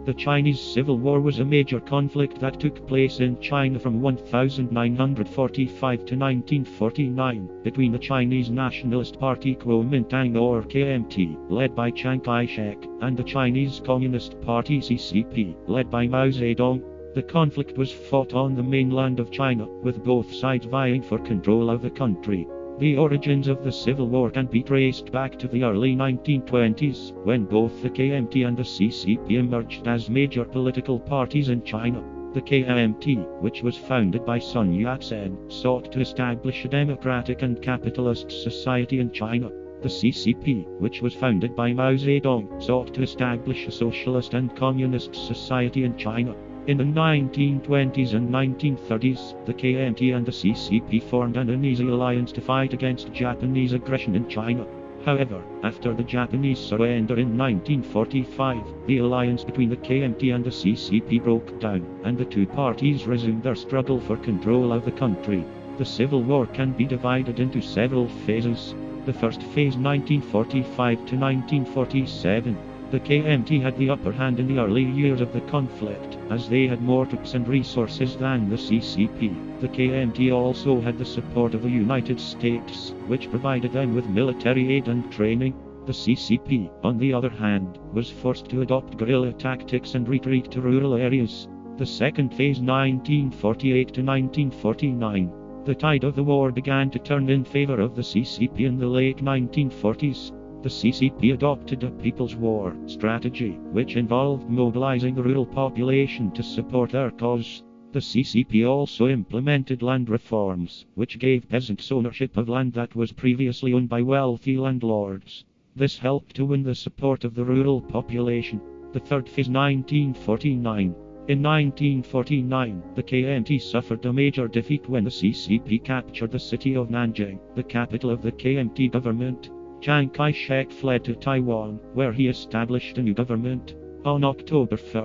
The Chinese Civil War was a major conflict that took place in China from 1945 to 1949 between the Chinese Nationalist Party Kuomintang or KMT, led by Chiang Kai-shek, and the Chinese Communist Party CCP, led by Mao Zedong. The conflict was fought on the mainland of China, with both sides vying for control of the country. The origins of the Civil War can be traced back to the early 1920s, when both the KMT and the CCP emerged as major political parties in China. The KMT, which was founded by Sun Yat-sen, sought to establish a democratic and capitalist society in China. The CCP, which was founded by Mao Zedong, sought to establish a socialist and communist society in China. In the 1920s and 1930s, the KMT and the CCP formed an uneasy alliance to fight against Japanese aggression in China. However, after the Japanese surrender in 1945, the alliance between the KMT and the CCP broke down, and the two parties resumed their struggle for control of the country. The Civil War can be divided into several phases. The first phase, 1945 to 1947. The KMT had the upper hand in the early years of the conflict, as they had more troops and resources than the CCP. The KMT also had the support of the United States, which provided them with military aid and training. The CCP, on the other hand, was forced to adopt guerrilla tactics and retreat to rural areas. The second phase, 1948 to 1949. The tide of the war began to turn in favor of the CCP in the late 1940s. The CCP adopted a People's War strategy, which involved mobilizing the rural population to support their cause. The CCP also implemented land reforms, which gave peasants ownership of land that was previously owned by wealthy landlords. This helped to win the support of the rural population. The third phase, 1949. In 1949, the KMT suffered a major defeat when the CCP captured the city of Nanking, the capital of the KMT government. Chiang Kai-shek fled to Taiwan, where he established a new government. On October 1,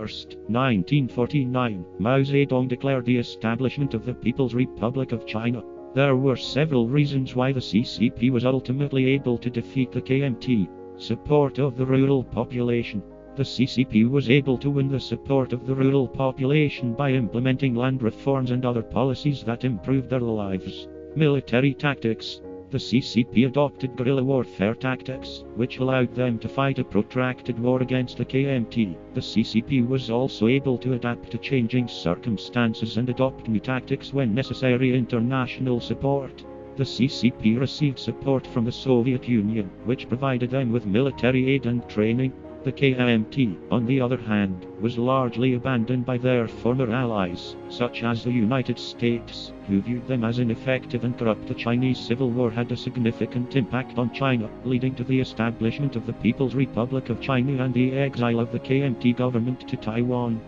1949, Mao Zedong declared the establishment of the People's Republic of China. There were several reasons why the CCP was ultimately able to defeat the KMT. Support of the rural population. The CCP was able to win the support of the rural population by implementing land reforms and other policies that improved their lives. Military tactics. The CCP adopted guerrilla warfare tactics, which allowed them to fight a protracted war against the KMT. The CCP was also able to adapt to changing circumstances and adopt new tactics when necessary. International support. The CCP received support from the Soviet Union, which provided them with military aid and training. The KMT, on the other hand, was largely abandoned by their former allies, such as the United States, who viewed them as ineffective and corrupt. The Chinese Civil War had a significant impact on China, leading to the establishment of the People's Republic of China and the exile of the KMT government to Taiwan.